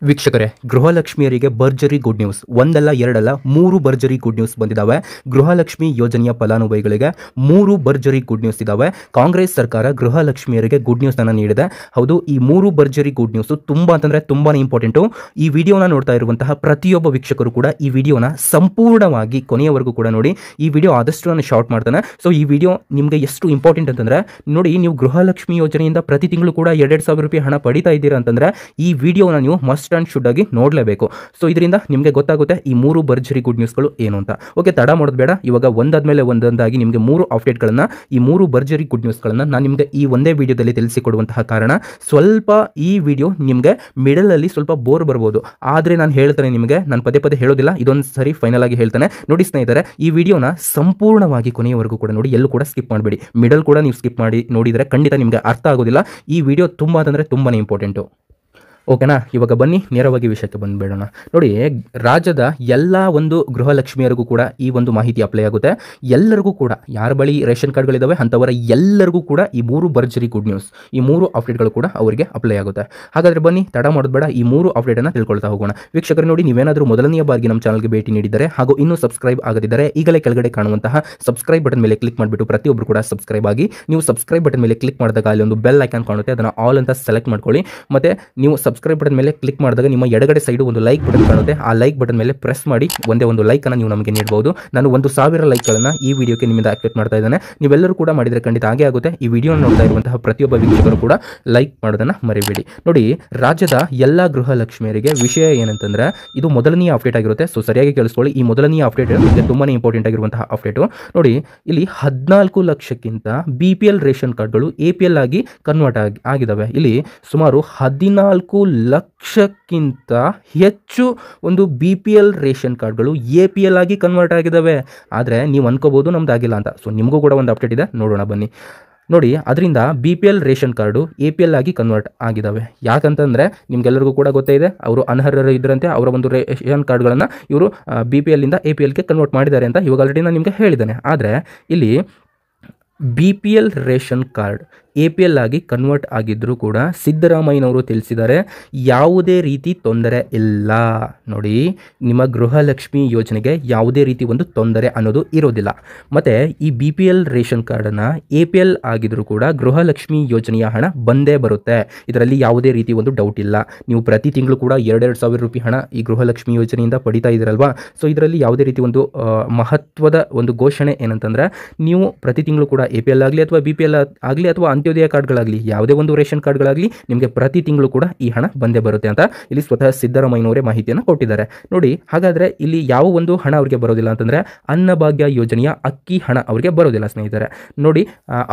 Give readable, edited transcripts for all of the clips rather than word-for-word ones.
ವೀಕ್ಷಕರೇ, ಗೃಹಲಕ್ಷ್ಮಿಯರಿಗೆ ಭರ್ಜರಿ good news. ಒಂದಲ್ಲ ಎರಡಲ್ಲ 3 ಭರ್ಜರಿ ಗುಡ್ ನ್ಯೂಸ್ ಬಂದಿದ್ದಾವೆ. ಗೃಹಲಕ್ಷ್ಮಿ ಯೋಜನೆಯ ಫಲಾನುಭವಿಗಳಿಗೆ 3 ಭರ್ಜರಿ ಗುಡ್ ನ್ಯೂಸ್ ಇದ್ದಾವೆ. ಕಾಂಗ್ರೆಸ್ ಸರ್ಕಾರ ಗೃಹಲಕ್ಷ್ಮಿಯರಿಗೆ ಗುಡ್ ನ್ಯೂಸ್ ಅನ್ನು ನೀಡಿದೆ. ಹೌದು, ಈ 3 ಭರ್ಜರಿ ಗುಡ್ ನ್ಯೂಸ್ ತುಂಬಾ ಅಂತಂದ್ರೆ ತುಂಬಾನೇ ಇಂಪಾರ್ಟೆಂಟು. ಈ ವಿಡಿಯೋನ ನೋಡ್ತಾ ಇರುವಂತಹ ಪ್ರತಿಯೊಬ್ಬ ವೀಕ್ಷಕರು ಕೂಡ ಈ ವಿಡಿಯೋನ ಸಂಪೂರ್ಣವಾಗಿ ಕೊನೆಯವರೆಗೂ ಕೂಡ ನೋಡಿ. ಈ ವಿಡಿಯೋ ಆದಷ್ಟು ನಾನು ಶಾರ್ಟ್ ಮಾಡ್ತಾನೆ. ಸೊ ಈ ವಿಡಿಯೋ ನಿಮಗೆ ಎಷ್ಟು ಇಂಪಾರ್ಟೆಂಟ್ ಅಂತಂದ್ರೆ ನೋಡಿ, ನೀವು ಗೃಹಲಕ್ಷ್ಮಿ ಯೋಜನೆಯಿಂದ ಪ್ರತಿ ತಿಂಗಳು ಕೂಡ 2,000 ರೂಪಾಯಿ ಹಣ ಪಡಿತಾ ಇದ್ದೀರಾ ಅಂತಂದ್ರೆ ಈ ವಿಡಿಯೋನ ನೀವು ಮಸ್ಟ್ ಅಂಡ್ ಶುಡ್ ಆಗಿ ನೋಡಲೇಬೇಕು. ಸೊ ಇದರಿಂದ ನಿಮಗೆ ಗೊತ್ತಾಗುತ್ತೆ ಈ 3 ಭರ್ಜರಿ ಗುಡ್ ನ್ಯೂಸ್ಗಳು ಏನು ಅಂತ. ಓಕೆ, ತಡ ಮಾಡೋದು ಬೇಡ. ಇವಾಗ ಒಂದಾದ್ಮೇಲೆ ಒಂದೊಂದಾಗಿ ನಿಮಗೆ 3 ಅಪ್ಡೇಟ್ಗಳನ್ನ, ಈ 3 ಭರ್ಜರಿ ಗುಡ್ ನ್ಯೂಸ್ಗಳನ್ನ ನಾನು ನಿಮಗೆ ಈ ಒಂದೇ ವಿಡಿಯೋದಲ್ಲಿ ತಿಳಿಸಿಕೊಡುವಂತಹ ಕಾರಣ, ಸ್ವಲ್ಪ ಈ ವಿಡಿಯೋ ನಿಮಗೆ ಮಿಡಲ್ ಅಲ್ಲಿ ಸ್ವಲ್ಪ ಬೋರ್ ಬರ್ಬೋದು. ಆದರೆ ನಾನು ಹೇಳ್ತಾನೆ, ನಿಮಗೆ ನಾನು ಪದೇ ಪದೇ ಹೇಳೋದಿಲ್ಲ, ಇದೊಂದು ಸರಿ ಫೈನಲ್ ಆಗಿ ಹೇಳ್ತಾನೆ. ನೋಡಿ ಸ್ನೇಹಿತರೆ, ಈ ವಿಡಿಯೋನ ಸಂಪೂರ್ಣವಾಗಿ ಕೊನೆಯವರೆಗೂ ಕೂಡ ನೋಡಿ, ಎಲ್ಲೂ ಕೂಡ ಸ್ಕಿಪ್ ಮಾಡಬೇಡಿ. ಮಿಡಲ್ ಕೂಡ ನೀವು ಸ್ಕಿಪ್ ಮಾಡಿ ನೋಡಿದರೆ ಖಂಡಿತ ನಿಮಗೆ ಅರ್ಥ ಆಗೋದಿಲ್ಲ. ಈ ವಿಡಿಯೋ ತುಂಬಾ ಅಂತಂದರೆ ತುಂಬಾನೇ ಇಂಪಾರ್ಟೆಂಟು. ಓಕೆನಾ, ಇವಾಗ ಬನ್ನಿ ನೇರವಾಗಿ ವಿಷಯಕ್ಕೆ ಬಂದುಬೇಡೋಣ. ನೋಡಿ, ರಾಜ್ಯದ ಎಲ್ಲ ಒಂದು ಗೃಹಲಕ್ಷ್ಮಿಯರಿಗೂ ಕೂಡ ಈ ಒಂದು ಮಾಹಿತಿ ಅಪ್ಲೈ ಆಗುತ್ತೆ. ಎಲ್ಲರಿಗೂ ಕೂಡ, ಯಾರ ಬಳಿ ರೇಷನ್ ಕಾರ್ಡ್ಗಳಿದ್ದಾವೆ ಅಂಥವರ ಎಲ್ಲರಿಗೂ ಕೂಡ ಈ 3 ಭರ್ಜರಿ ಗುಡ್ ನ್ಯೂಸ್, ಈ 3 ಅಪ್ಡೇಟ್ಗಳು ಕೂಡ ಅವರಿಗೆ ಅಪ್ಲೈ ಆಗುತ್ತೆ. ಹಾಗಾದರೆ ಬನ್ನಿ, ತಡ ಮಾಡೋದು ಬೇಡ, ಈ 3 ಅಪ್ಡೇಟನ್ನು ತಿಳ್ಕೊಳ್ತಾ ಹೋಗೋಣ. ವೀಕ್ಷಕರು ನೋಡಿ, ನೀವೇನಾದರೂ ಮೊದಲನೆಯ ಬಾರಿಗೆ ನಮ್ಮ ಚಾನಲ್ಗೆ ಭೇಟಿ ನೀಡಿದರೆ ಹಾಗೂ ಇನ್ನೂ ಸಬ್ಸ್ಕ್ರೈಬ್ ಆಗದಿದ್ದರೆ ಈಗಲೇ ಕೆಳಗಡೆ ಕಾಣುವಂತಹ ಸಬ್ಸ್ಕ್ರೈಬ್ ಬಟನ್ ಮೇಲೆ ಕ್ಲಿಕ್ ಮಾಡಿಬಿಟ್ಟು ಪ್ರತಿಯೊಬ್ಬರು ಕೂಡ ಸಬ್ಸ್ಕ್ರೈಬ್ ಆಗಿ. ನೀವು ಸಬ್ಸ್ಕ್ರೈಬ್ ಬಟನ್ ಮೇಲೆ ಕ್ಲಿಕ್ ಮಾಡಿದಾಗ ಅಲ್ಲಿ ಒಂದು ಬೆಲ್ ಐಕಾನ್ ಕಾಣುತ್ತೆ, ಅದನ್ನು ಆಲ್ ಅಂತ ಸೆಲೆಕ್ಟ್ ಮಾಡ್ಕೊಳ್ಳಿ. ಮತ್ತು ನೀವು ಸಬ್ಸ್ಕ್ರೈಬ್ ಬಟನ್ ಮೇಲೆ ಕ್ಲಿಕ್ ಮಾಡಿದಾಗ ನಿಮ್ಮ ಎಡಗಡೆ ಸೈಡ್ ಒಂದು ಲೈಕ್ ಬಟನ್ ಕಾಣುತ್ತೆ, ಆ ಲೈಕ್ ಬಟನ್ ಮೇಲೆ ಪ್ರೆಸ್ ಮಾಡಿ ಒಂದೇ ಒಂದು ಲೈಕ್ ಅನ್ನು ನೀವು ನಮಗೆ ನೀಡಬಹುದು. ನಾನು 1,000 ಲೈಕ್ಗಳನ್ನು ಈ ವಿಡಿಯೋಕ್ಕೆ ನಿಮ್ಮಿಂದ ಆಕ್ಟಿವೇಟ್ ಮಾಡ್ತಾ ಇದ್ದೇನೆ. ನೀವೆಲ್ಲರೂ ಕೂಡ ಮಾಡಿದರೆ ಖಂಡಿತ ಹಾಗೆ ಆಗುತ್ತೆ. ಈ ವಿಡಿಯೋ ನೋಡ್ತಾ ಇರುವಂತಹ ಪ್ರತಿಯೊಬ್ಬ ವೀಕ್ಷಕರು ಕೂಡ ಲೈಕ್ ಮಾಡೋದನ್ನ ಮರಿಬೇಡಿ. ನೋಡಿ, ರಾಜ್ಯದ ಎಲ್ಲ ಗೃಹಲಕ್ಷ್ಮಿಯರಿಗೆ ವಿಷಯ ಏನಂತಂದ್ರೆ, ಇದು ಮೊದಲನೆಯ ಅಪ್ಡೇಟ್ ಆಗಿರುತ್ತೆ. ಸೊ ಸರಿಯಾಗಿ ಕೇಳಿಸ್ಕೊಳ್ಳಿ, ಈ ಮೊದಲನೆಯ ಅಪ್ಡೇಟ್ ತುಂಬಾನೇ ಇಂಪಾರ್ಟೆಂಟ್ ಆಗಿರುವಂತಹ ಅಪ್ಡೇಟು. ನೋಡಿ, ಇಲ್ಲಿ 14 ಲಕ್ಷಕ್ಕಿಂತ BPL ರೇಷನ್ ಕಾರ್ಡ್ಗಳು APL ಆಗಿ ಕನ್ವರ್ಟ್ ಆಗಿದ್ದಾವೆ. ಇಲ್ಲಿ ಸುಮಾರು 14 ಲಕ್ಷಕ್ಕಿಂತ ಹೆಚ್ಚು ಒಂದು BPL ರೇಷನ್ ಕಾರ್ಡ್ಗಳು APL ಆಗಿ ಕನ್ವರ್ಟ್ ಆಗಿದ್ದಾವೆ. ಆದರೆ ನೀವು ಅನ್ಕೋಬಹುದು ನಮ್ದು ಆಗಿಲ್ಲ ಅಂತ. ಸೊ ನಿಮಗೂ ಕೂಡ ಒಂದು ಅಪ್ಡೇಟ್ ಇದೆ, ನೋಡೋಣ ಬನ್ನಿ. ನೋಡಿ, ಅದರಿಂದ BPL ರೇಷನ್ ಕಾರ್ಡು APL ಆಗಿ ಕನ್ವರ್ಟ್ ಆಗಿದ್ದಾವೆ. ಯಾಕಂತಂದರೆ ನಿಮ್ಗೆಲ್ಲರಿಗೂ ಕೂಡ ಗೊತ್ತೇ ಇದೆ, ಅವರು ಅನರ್ಹರು ಇದ್ದರಂತೆ, ಅವರ ಒಂದು ರೇಷನ್ ಕಾರ್ಡ್ಗಳನ್ನು ಇವರು BPL ಇಂದ APLಗೆ ಕನ್ವರ್ಟ್ ಮಾಡಿದ್ದಾರೆ ಅಂತ ಇವಾಗ ಆಲ್ರೆಡಿ ನಾನು ನಿಮಗೆ ಹೇಳಿದ್ದೇನೆ. ಆದರೆ ಇಲ್ಲಿ BPL ರೇಷನ್ ಕಾರ್ಡ್ APL ಆಗಿ ಕನ್ವರ್ಟ್ ಆಗಿದ್ದರೂ ಕೂಡ ಸಿದ್ದರಾಮಯ್ಯನವರು ತಿಳಿಸಿದ್ದಾರೆ, ಯಾವುದೇ ರೀತಿ ತೊಂದರೆ ಇಲ್ಲ. ನೋಡಿ, ನಿಮ್ಮ ಗೃಹಲಕ್ಷ್ಮಿ ಯೋಜನೆಗೆ ಯಾವುದೇ ರೀತಿ ಒಂದು ತೊಂದರೆ ಅನ್ನೋದು ಇರೋದಿಲ್ಲ. ಮತ್ತು ಈ BPL ರೇಷನ್ ಕಾರ್ಡನ್ನು APL ಆಗಿದ್ರೂ ಕೂಡ ಗೃಹಲಕ್ಷ್ಮಿ ಯೋಜನೆಯ ಹಣ ಬಂದೇ ಬರುತ್ತೆ. ಇದರಲ್ಲಿ ಯಾವುದೇ ರೀತಿ ಒಂದು ಡೌಟ್ ಇಲ್ಲ. ನೀವು ಪ್ರತಿ ತಿಂಗಳು ಕೂಡ 2,000 ರೂಪಾಯಿ ಹಣ ಈ ಗೃಹಲಕ್ಷ್ಮಿ ಯೋಜನೆಯಿಂದ ಪಡಿತಾ ಇದ್ದೀರಲ್ವಾ. ಸೊ ಇದರಲ್ಲಿ ಯಾವುದೇ ರೀತಿ ಒಂದು ಮಹತ್ವದ ಒಂದು ಘೋಷಣೆ ಏನಂತಂದರೆ, ನೀವು ಪ್ರತಿ ತಿಂಗಳು ಕೂಡ APL ಆಗಲಿ ಅಥವಾ BPL ಆಗಲಿ ಅಥವಾ ಅಂತ್ಯೋದಯ ಕಾರ್ಡ್ಗಳಾಗಲಿ, ಯಾವುದೇ ಒಂದು ರೇಷನ್ ಕಾರ್ಡ್ಗಳಾಗಲಿ ನಿಮಗೆ ಪ್ರತಿ ತಿಂಗಳು ಕೂಡ ಈ ಹಣ ಬಂದೇ ಬರುತ್ತೆ ಅಂತ ಇಲ್ಲಿ ಸ್ವತಃ ಸಿದ್ದರಾಮಯ್ಯನವರೇ ಮಾಹಿತಿಯನ್ನು ಕೊಟ್ಟಿದ್ದಾರೆ. ನೋಡಿ, ಹಾಗಾದರೆ ಇಲ್ಲಿ ಯಾವ ಒಂದು ಹಣ ಅವರಿಗೆ ಬರೋದಿಲ್ಲ ಅಂತಂದರೆ, ಅನ್ನಭಾಗ್ಯ ಯೋಜನೆಯ ಅಕ್ಕಿ ಹಣ ಅವರಿಗೆ ಬರೋದಿಲ್ಲ ಸ್ನೇಹಿತರೆ. ನೋಡಿ,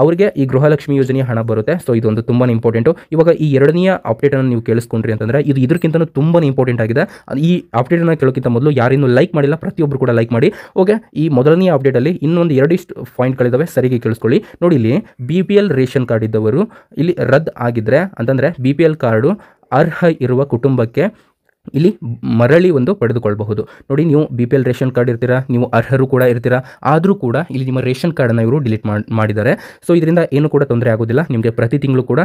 ಅವರಿಗೆ ಈ ಗೃಹಲಕ್ಷ್ಮಿ ಯೋಜನೆಯ ಹಣ ಬರುತ್ತೆ. ಸೊ ಇದೊಂದು ತುಂಬಾ ಇಂಪಾರ್ಟೆಂಟು. ಇವಾಗ ಈ ಎರಡನೆಯ ಅಪ್ಡೇಟನ್ನು ನೀವು ಕೇಳಿಸ್ಕೊಂಡ್ರಿ ಅಂತಂದರೆ, ಇದು ಇದಕ್ಕಿಂತ ತುಂಬಾ ಇಂಪಾರ್ಟೆಂಟ್ ಆಗಿದೆ. ಈ ಅಪ್ಡೇಟನ್ನು ಕೇಳೋಕ್ಕಿಂತ ಮೊದಲು ಯಾರಿನ್ನೂ ಲೈಕ್ ಮಾಡಿಲ್ಲ, ಪ್ರತಿಯೊಬ್ಬರು ಕೂಡ ಲೈಕ್ ಮಾಡಿ. ಓಕೆ, ಈ ಮೊದಲನೆಯ ಅಪ್ಡೇಟಲ್ಲಿ ಇನ್ನೊಂದು 2 ಪಾಯಿಂಟ್ಗಳಿದ್ದಾವೆ, ಸರಿಗೆ ಕೇಳಿಸ್ಕೊಳ್ಳಿ. ನೋಡಿ, ಇಲ್ಲಿ BPL ರೇಷನ್ ಕಾರ್ಡ್ ಇದ್ದವರು ಇಲ್ಲಿ ರದ್ದು ಆಗಿದ್ರೆ ಅಂತಂದರೆ BPL ಕಾರ್ಡು ಅರ್ಹ ಇರುವ ಕುಟುಂಬಕ್ಕೆ ಇಲ್ಲಿ ಮರಳಿ ಒಂದು ಪಡೆದುಕೊಳ್ಳಬಹುದು. ನೋಡಿ, ನೀವು BPL ರೇಷನ್ ಕಾರ್ಡ್ ಇರ್ತೀರಾ, ನೀವು ಅರ್ಹರು ಕೂಡ ಇರ್ತೀರಾ, ಆದರೂ ಕೂಡ ಇಲ್ಲಿ ನಿಮ್ಮ ರೇಷನ್ ಕಾರ್ಡನ್ನು ಇವರು ಡಿಲೀಟ್ ಮಾಡಿದ್ದಾರೆ. ಸೊ ಇದರಿಂದ ಏನು ಕೂಡ ತೊಂದರೆ ಆಗೋದಿಲ್ಲ. ನಿಮಗೆ ಪ್ರತಿ ತಿಂಗಳು ಕೂಡ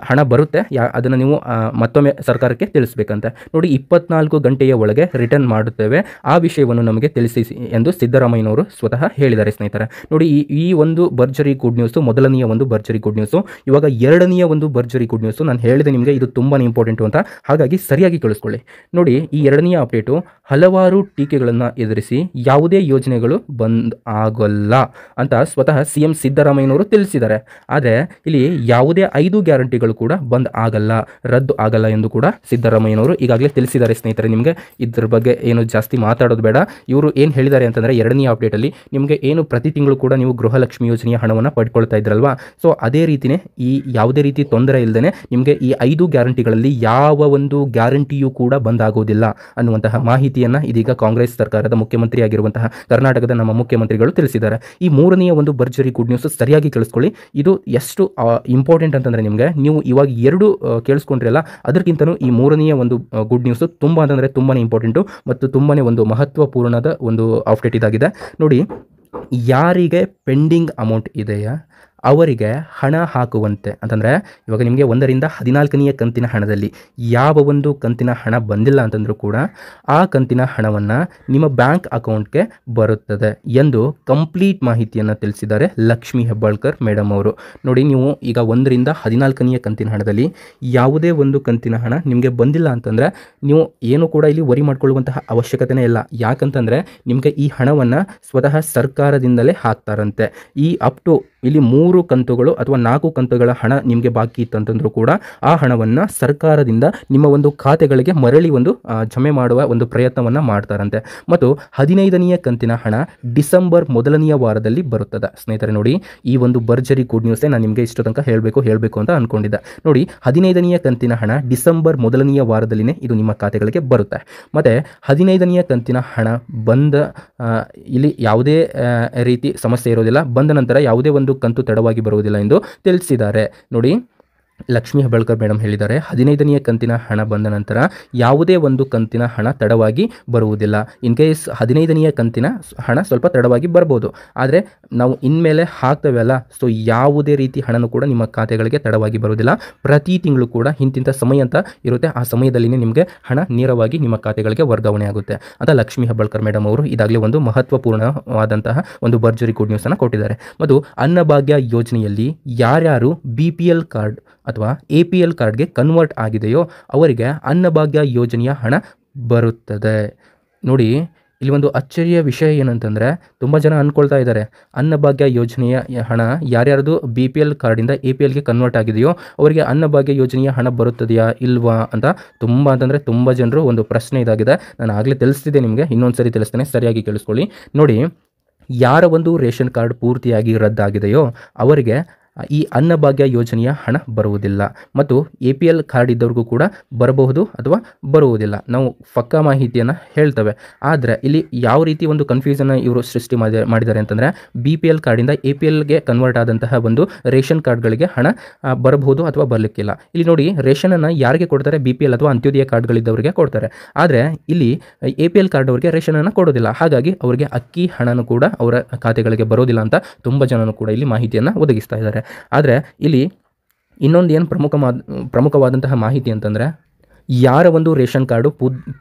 ಹಣ ಬರುತ್ತೆ. ಅದನ್ನು ನೀವು ಮತ್ತೊಮ್ಮೆ ಸರ್ಕಾರಕ್ಕೆ ತಿಳಿಸ್ಬೇಕಂತೆ. ನೋಡಿ, 24 ಗಂಟೆಯ ಒಳಗೆ ರಿಟರ್ನ್ ಮಾಡುತ್ತೇವೆ, ಆ ವಿಷಯವನ್ನು ನಮಗೆ ತಿಳಿಸಿ ಎಂದು ಸಿದ್ದರಾಮಯ್ಯನವರು ಸ್ವತಃ ಹೇಳಿದ್ದಾರೆ ಸ್ನೇಹಿತರೆ. ನೋಡಿ, ಈ ಒಂದು ಭರ್ಜರಿ ಗುಡ್ ನ್ಯೂಸು ಮೊದಲನೆಯ ಒಂದು ಭರ್ಜರಿ ಗುಡ್ ನ್ಯೂಸು. ಇವಾಗ ಎರಡನೆಯ ಒಂದು ಭರ್ಜರಿ ಗುಡ್ ನ್ಯೂಸು. ನಾನು ಹೇಳಿದೆ ನಿಮಗೆ ಇದು ತುಂಬಾ ಇಂಪಾರ್ಟೆಂಟು ಅಂತ, ಹಾಗಾಗಿ ಸರಿಯಾಗಿ ಕೇಳಿಸ್ಕೊಳ್ಳಿ. ನೋಡಿ, ಈ ಎರಡನೆಯ ಅಪ್ಡೇಟು ಹಲವಾರು ಟೀಕೆಗಳನ್ನು ಎದುರಿಸಿ ಯಾವುದೇ ಯೋಜನೆಗಳು ಬಂದ್ ಆಗೋಲ್ಲ ಅಂತ ಸ್ವತಃ CM ಸಿದ್ದರಾಮಯ್ಯನವರು ತಿಳಿಸಿದ್ದಾರೆ. ಆದರೆ ಇಲ್ಲಿ ಯಾವುದೇ 5 ಗ್ಯಾರಂಟಿಗಳು ಕೂಡ ಬಂದ್ ಆಗಲ್ಲ, ರದ್ದು ಆಗಲ್ಲ ಎಂದು ಕೂಡ ಸಿದ್ದರಾಮಯ್ಯನವರು ಈಗಾಗಲೇ ತಿಳಿಸಿದ್ದಾರೆ ಸ್ನೇಹಿತರೆ. ನಿಮಗೆ ಇದ್ರ ಬಗ್ಗೆ ಏನು ಜಾಸ್ತಿ ಮಾತಾಡೋದು ಬೇಡ. ಇವರು ಏನು ಹೇಳಿದ್ದಾರೆ ಅಂತಂದರೆ, ಎರಡನೆಯ ಅಪ್ಡೇಟಲ್ಲಿ ನಿಮಗೆ ಏನು ಪ್ರತಿ ತಿಂಗಳು ಕೂಡ ನೀವು ಗೃಹಲಕ್ಷ್ಮಿ ಯೋಜನೆಯ ಹಣವನ್ನು ಪಡ್ಕೊಳ್ತಾ ಇದ್ರಲ್ವಾ. ಸೊ ಅದೇ ರೀತಿಯೇ ಈ ಯಾವುದೇ ರೀತಿ ತೊಂದರೆ ಇಲ್ಲದೆ ನಿಮಗೆ ಈ 5 ಗ್ಯಾರಂಟಿಗಳಲ್ಲಿ ಯಾವ ಒಂದು ಗ್ಯಾರಂಟಿಯೂ ಕೂಡ ಬಂದಾಗುವುದಿಲ್ಲ ಅನ್ನುವಂತಹ ಮಾಹಿತಿಯನ್ನು ಇದೀಗ ಕಾಂಗ್ರೆಸ್ ಸರ್ಕಾರದ ಮುಖ್ಯಮಂತ್ರಿ ಆಗಿರುವಂತಹ ಕರ್ನಾಟಕದ ನಮ್ಮ ಮುಖ್ಯಮಂತ್ರಿಗಳು ತಿಳಿಸಿದ್ದಾರೆ. ಈ ಮೂರನೆಯ ಒಂದು ಭರ್ಜರಿ ಗುಡ್ ನ್ಯೂಸ್ ಸರಿಯಾಗಿ ಕೇಳಿಸ್ಕೊಳ್ಳಿ. ಇದು ಎಷ್ಟು ಇಂಪಾರ್ಟೆಂಟ್ ಅಂತಂದರೆ, ನಿಮಗೆ ನೀವು ಇವಾಗ 2 ಕೇಳಿಸ್ಕೊಂಡ್ರಲ್ಲ, ಅದಕ್ಕಿಂತಲೂ ಈ ಮೂರನೆಯ ಒಂದು ಗುಡ್ ನ್ಯೂಸ್ ತುಂಬ ಅಂತಂದರೆ ತುಂಬಾ ಇಂಪಾರ್ಟೆಂಟು ಮತ್ತು ತುಂಬಾ ಒಂದು ಮಹತ್ವಪೂರ್ಣದ ಒಂದು ಅಪ್ಡೇಟ್ ಇದಾಗಿದೆ. ನೋಡಿ, ಯಾರಿಗೆ ಪೆಂಡಿಂಗ್ ಅಮೌಂಟ್ ಇದೆಯಾ ಅವರಿಗೆ ಹಣ ಹಾಕುವಂತೆ ಅಂತಂದರೆ ಇವಾಗ ನಿಮಗೆ 1ರಿಂದ 14ನೇ ಕಂತಿನ ಹಣದಲ್ಲಿ ಯಾವ ಒಂದು ಕಂತಿನ ಹಣ ಬಂದಿಲ್ಲ ಅಂತಂದರೂ ಕೂಡ ಆ ಕಂತಿನ ಹಣವನ್ನು ನಿಮ್ಮ ಬ್ಯಾಂಕ್ ಅಕೌಂಟ್ಗೆ ಬರುತ್ತದೆ ಎಂದು ಕಂಪ್ಲೀಟ್ ಮಾಹಿತಿಯನ್ನು ತಿಳಿಸಿದ್ದಾರೆ ಲಕ್ಷ್ಮೀ ಹೆಬ್ಬಾಳ್ಕರ್ ಮೇಡಮ್ ಅವರು. ನೋಡಿ, ನೀವು ಈಗ 1ರಿಂದ 14ನೇ ಕಂತಿನ ಹಣದಲ್ಲಿ ಯಾವುದೇ ಒಂದು ಕಂತಿನ ಹಣ ನಿಮಗೆ ಬಂದಿಲ್ಲ ಅಂತಂದರೆ ನೀವು ಏನು ಕೂಡ ಇಲ್ಲಿ ವರಿ ಮಾಡ್ಕೊಳ್ಳುವಂತಹ ಅವಶ್ಯಕತೆನೇ ಇಲ್ಲ. ಯಾಕಂತಂದರೆ ನಿಮಗೆ ಈ ಹಣವನ್ನು ಸ್ವತಃ ಸರ್ಕಾರದಿಂದಲೇ ಹಾಕ್ತಾರಂತೆ. ಈ ಅಪ್ ಟು ಇಲ್ಲಿ 3 ಕಂತುಗಳು ಅಥವಾ 4 ಕಂತುಗಳ ಹಣ ನಿಮಗೆ ಬಾಕಿ ಇತ್ತಂತಂದ್ರೂ ಕೂಡ ಆ ಹಣವನ್ನು ಸರ್ಕಾರದಿಂದ ನಿಮ್ಮ ಒಂದು ಖಾತೆಗಳಿಗೆ ಮರಳಿ ಒಂದು ಜಮೆ ಮಾಡುವ ಒಂದು ಪ್ರಯತ್ನವನ್ನು ಮಾಡ್ತಾರಂತೆ. ಮತ್ತು 15ನೇ ಕಂತಿನ ಹಣ ಡಿಸೆಂಬರ್ 1ನೇ ವಾರದಲ್ಲಿ ಬರುತ್ತದೆ. ಸ್ನೇಹಿತರೆ ನೋಡಿ, ಈ ಒಂದು ಭರ್ಜರಿ ಗುಡ್ ನ್ಯೂಸೇ ನಾನು ನಿಮಗೆ ಇಷ್ಟು ತನಕ ಹೇಳಬೇಕು ಅಂತ ಅಂದ್ಕೊಂಡಿದ್ದೆ. ನೋಡಿ, 15ನೇ ಕಂತಿನ ಹಣ ಡಿಸೆಂಬರ್ 1ನೇ ವಾರದಲ್ಲಿನೇ ಇದು ನಿಮ್ಮ ಖಾತೆಗಳಿಗೆ ಬರುತ್ತೆ. ಮತ್ತು 15ನೇ ಕಂತಿನ ಹಣ ಬಂದ ಇಲ್ಲಿ ಯಾವುದೇ ರೀತಿ ಸಮಸ್ಯೆ ಇರೋದಿಲ್ಲ. ಬಂದ ನಂತರ ಯಾವುದೇ ಒಂದು ಕಂತು ತಡವಾಗಿ ಬರುವುದಿಲ್ಲ ಎಂದು ತಿಳಿಸಿದ್ದಾರೆ. ನೋಡಿ, ಲಕ್ಷ್ಮೀ ಹೆಬ್ಬಾಳ್ಕರ್ ಮೇಡಮ್ ಹೇಳಿದ್ದಾರೆ, 15ನೇ ಕಂತಿನ ಹಣ ಬಂದ ನಂತರ ಯಾವುದೇ ಒಂದು ಕಂತಿನ ಹಣ ತಡವಾಗಿ ಬರುವುದಿಲ್ಲ. ಇನ್ ಕೇಸ್ 15ನೇ ಕಂತಿನ ಹಣ ಸ್ವಲ್ಪ ತಡವಾಗಿ ಬರ್ಬೋದು, ಆದರೆ ನಾವು ಇನ್ಮೇಲೆ ಹಾಕ್ತೇವೆ ಅಲ್ಲ, ಸೊ ಯಾವುದೇ ರೀತಿ ಹಣನೂ ಕೂಡ ನಿಮ್ಮ ಖಾತೆಗಳಿಗೆ ತಡವಾಗಿ ಬರುವುದಿಲ್ಲ. ಪ್ರತಿ ತಿಂಗಳು ಕೂಡ ಇಂತಿಂಥ ಸಮಯ ಅಂತ ಇರುತ್ತೆ, ಆ ಸಮಯದಲ್ಲಿನೇ ನಿಮಗೆ ಹಣ ನೇರವಾಗಿ ನಿಮ್ಮ ಖಾತೆಗಳಿಗೆ ವರ್ಗಾವಣೆ ಆಗುತ್ತೆ ಅಂತ ಲಕ್ಷ್ಮೀ ಹೆಬ್ಬಾಳ್ಕರ್ ಮೇಡಮ್ ಅವರು ಇದಾಗಲೇ ಒಂದು ಮಹತ್ವಪೂರ್ಣವಾದಂತಹ ಒಂದು ಭರ್ಜರಿ ಗುಡ್ ನ್ಯೂಸನ್ನು ಕೊಟ್ಟಿದ್ದಾರೆ. ಮತ್ತು ಅನ್ನಭಾಗ್ಯ ಯೋಜನೆಯಲ್ಲಿ ಯಾರ್ಯಾರು BPL ಕಾರ್ಡ್ ಅಥವಾ APL ಕಾರ್ಡ್ಗೆ ಕನ್ವರ್ಟ್ ಆಗಿದೆಯೋ ಅವರಿಗೆ ಅನ್ನಭಾಗ್ಯ ಯೋಜನೆಯ ಹಣ ಬರುತ್ತದೆ. ನೋಡಿ, ಇಲ್ಲಿ ಒಂದು ಅಚ್ಚರಿಯ ವಿಷಯ ಏನಂತಂದರೆ, ತುಂಬ ಜನ ಅಂದ್ಕೊಳ್ತಾ ಇದ್ದಾರೆ ಅನ್ನಭಾಗ್ಯ ಯೋಜನೆಯ ಹಣ ಯಾರ್ಯಾರ್ದು BPL ಕಾರ್ಡಿಂದ APLಗೆ ಕನ್ವರ್ಟ್ ಆಗಿದೆಯೋ ಅವರಿಗೆ ಅನ್ನಭಾಗ್ಯ ಯೋಜನೆಯ ಹಣ ಬರುತ್ತದೆಯಾ ಇಲ್ವಾ ಅಂತ ತುಂಬ ಜನರು ಒಂದು ಪ್ರಶ್ನೆ ಇದಾಗಿದೆ. ನಾನು ಆಗಲೇ ತಿಳಿಸ್ತಿದ್ದೆ ನಿಮಗೆ, ಇನ್ನೊಂದು ಸರಿ ತಿಳಿಸ್ತೇನೆ, ಸರಿಯಾಗಿ ಕೇಳಿಸ್ಕೊಳ್ಳಿ. ನೋಡಿ, ಯಾರ ಒಂದು ರೇಷನ್ ಕಾರ್ಡ್ ಪೂರ್ತಿಯಾಗಿ ರದ್ದಾಗಿದೆಯೋ ಅವರಿಗೆ ಈ ಅನ್ನಭಾಗ್ಯ ಯೋಜನೆಯ ಹಣ ಬರುವುದಿಲ್ಲ. ಮತ್ತು APL ಕಾರ್ಡ್ ಇದ್ದವ್ರಿಗೂ ಕೂಡ ಬರಬಹುದು ಅಥವಾ ಬರುವುದಿಲ್ಲ. ನಾವು ಪಕ್ಕಾ ಮಾಹಿತಿಯನ್ನು ಹೇಳ್ತೇವೆ. ಆದರೆ ಇಲ್ಲಿ ಯಾವ ರೀತಿ ಒಂದು ಕನ್ಫ್ಯೂಷನ್ ಇವರು ಸೃಷ್ಟಿ ಮಾಡಿದ್ದಾರೆ ಅಂತಂದರೆ, BPL ಕಾರ್ಡಿಂದ APLಗೆ ಕನ್ವರ್ಟ್ ಆದಂತಹ ಒಂದು ರೇಷನ್ ಕಾರ್ಡ್ಗಳಿಗೆ ಹಣ ಬರಬಹುದು ಅಥವಾ ಬರಲಿಕ್ಕಿಲ್ಲ. ಇಲ್ಲಿ ನೋಡಿ, ರೇಷನನ್ನು ಯಾರಿಗೆ ಕೊಡ್ತಾರೆ? BPL ಅಥವಾ ಅಂತ್ಯೋದಯ ಕಾರ್ಡ್ಗಳಿದ್ದವರಿಗೆ ಕೊಡ್ತಾರೆ. ಆದರೆ ಇಲ್ಲಿ APL ಕಾರ್ಡ್ ಅವರಿಗೆ ರೇಷನನ್ನು ಕೊಡೋದಿಲ್ಲ. ಹಾಗಾಗಿ ಅವರಿಗೆ ಅಕ್ಕಿ ಹಣನೂ ಕೂಡ ಅವರ ಖಾತೆಗಳಿಗೆ ಬರೋದಿಲ್ಲ ಅಂತ ತುಂಬ ಜನನು ಕೂಡ ಇಲ್ಲಿ ಮಾಹಿತಿಯನ್ನು ಒದಗಿಸ್ತಾ ಇದ್ದಾರೆ. ಆದರೆ ಇಲ್ಲಿ ಇನ್ನೊಂದು ಏನು ಪ್ರಮುಖವಾದಂತಹ ಮಾಹಿತಿ ಅಂತಂದರೆ, ಯಾರ ಒಂದು ರೇಷನ್ ಕಾರ್ಡು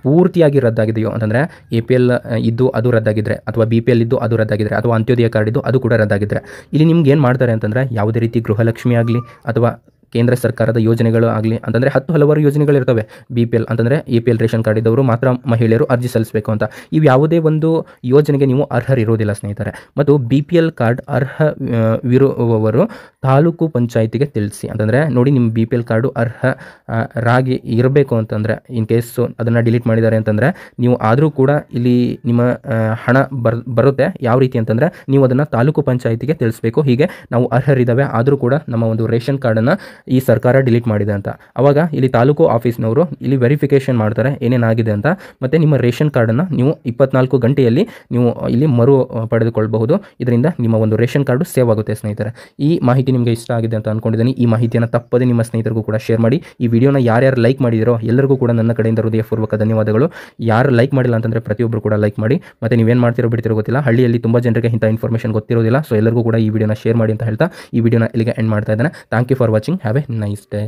ಪೂರ್ತಿಯಾಗಿ ರದ್ದಾಗಿದೆಯೋ ಅಂತಂದರೆ APL ಇದ್ದು ಅದು ರದ್ದಾಗಿದ್ದರೆ ಅಥವಾ BPL ಇದ್ದು ಅದು ರದ್ದಾಗಿದ್ದರೆ ಅಥವಾ ಅಂತ್ಯೋದಯ ಕಾರ್ಡ್ ಇದ್ದು ಅದು ಕೂಡ ರದ್ದಾಗಿದ್ದರೆ ಇಲ್ಲಿ ನಿಮ್ಗೆ ಏನು ಮಾಡ್ತಾರೆ ಅಂತಂದರೆ, ಯಾವುದೇ ರೀತಿ ಗೃಹಲಕ್ಷ್ಮಿ ಆಗಲಿ ಅಥವಾ ಕೇಂದ್ರ ಸರ್ಕಾರದ ಯೋಜನೆಗಳು ಆಗಲಿ ಅಂತಂದರೆ ಹಲವಾರು ಯೋಜನೆಗಳಿರ್ತವೆ. BPL ಅಂತಂದರೆ APL ರೇಷನ್ ಕಾರ್ಡ್ ಇದ್ದವರು ಮಾತ್ರ ಮಹಿಳೆಯರು ಅರ್ಜಿ ಸಲ್ಲಿಸಬೇಕು ಅಂತ. ಇವು ಯಾವುದೇ ಒಂದು ಯೋಜನೆಗೆ ನೀವು ಅರ್ಹರಿರೋದಿಲ್ಲ ಸ್ನೇಹಿತರೆ. ಮತ್ತು BPL ಕಾರ್ಡ್ ಅರ್ಹವಿರುವವರು ತಾಲೂಕು ಪಂಚಾಯಿತಿಗೆ ತಿಳಿಸಿ. ಅಂತಂದರೆ ನೋಡಿ, ನಿಮ್ಮ BPL ಕಾರ್ಡು ಅರ್ಹರಾಗಿ ಇರಬೇಕು ಅಂತಂದರೆ, ಇನ್ ಕೇಸ್ ಅದನ್ನು ಡಿಲೀಟ್ ಮಾಡಿದ್ದಾರೆ ಅಂತಂದರೆ ನೀವು ಆದರೂ ಕೂಡ ಇಲ್ಲಿ ನಿಮ್ಮ ಹಣ ಬರುತ್ತೆ. ಯಾವ ರೀತಿ ಅಂತಂದರೆ, ನೀವು ಅದನ್ನು ತಾಲೂಕು ಪಂಚಾಯಿತಿಗೆ ತಿಳಿಸ್ಬೇಕು. ಹೀಗೆ ನಾವು ಅರ್ಹರಿದ್ದಾವೆ, ಆದರೂ ಕೂಡ ನಮ್ಮ ಒಂದು ರೇಷನ್ ಕಾರ್ಡನ್ನು ಈ ಸರ್ಕಾರ ಡಿಲೀಟ್ ಮಾಡಿದೆ ಅಂತ. ಆವಾಗ ಇಲ್ಲಿ ತಾಲೂಕು ಆಫೀಸ್ನವರು ಇಲ್ಲಿ ವೆರಿಫಿಕೇಷನ್ ಮಾಡ್ತಾರೆ ಏನೇನಾಗಿದೆ ಅಂತ. ಮತ್ತು ನಿಮ್ಮ ರೇಷನ್ ಕಾರ್ಡನ್ನು ನೀವು 24 ಗಂಟೆಯಲ್ಲಿ ನೀವು ಇಲ್ಲಿ ಮರು ಪಡೆದುಕೊಳ್ಳಬಹುದು. ಇದರಿಂದ ನಿಮ್ಮ ಒಂದು ರೇಷನ್ ಕಾರ್ಡು ಸೇವ್ ಆಗುತ್ತೆ ಸ್ನೇಹಿತರೆ. ಈ ಮಾಹಿತಿ ನಿಮಗೆ ಇಷ್ಟ ಆಗಿದೆ ಅಂತ ಅಂದ್ಕೊಂಡಿದ್ದೀನಿ. ಈ ಮಾಹಿತಿಯನ್ನು ತಪ್ಪದೆ ನಿಮ್ಮ ಸ್ನೇಹಿತರಿಗೂ ಕೂಡ ಶೇರ್ ಮಾಡಿ. ಈ ವಿಡಿಯೋನ ಯಾರ್ಯಾರು ಲೈಕ್ ಮಾಡಿದಿರೋ ಎಲ್ಲರಿಗೂ ಕೂಡ ನನ್ನ ಕಡೆಯಿಂದ ಹೃದಯಪೂರ್ವಕ ಧನ್ಯವಾದಗಳು. ಯಾರು ಲೈಕ್ ಮಾಡಿಲ್ಲ ಅಂತಂದರೆ ಪ್ರತಿಯೊಬ್ಬರು ಕೂಡ ಲೈಕ್ ಮಾಡಿ. ಮತ್ತು ನೀವೇನು ಮಾಡ್ತಿರೋ ಬಿಡ್ತಿರೋ ಗೊತ್ತಿಲ್ಲ, ಹಳ್ಳಿಯಲ್ಲಿ ತುಂಬ ಜನರಿಗೆ ಇಂಥ ಇನ್ಫಾರ್ಮೇಷನ್ ಗೊತ್ತಿರೋದಿಲ್ಲ. ಸೊ ಎಲ್ಲರಿಗೂ ಕೂಡ ಈ ವಿಡಿಯೋನ ಶೇರ್ ಮಾಡಿ ಅಂತ ಹೇಳ್ತಾ ಈ ವಿಡಿಯೋನ ಇಲ್ಲಿಗೆ ಎಂಡ್ ಮಾಡ್ತಾ ಇದ್ದೇನೆ. Thank you for watching. Have a nice day.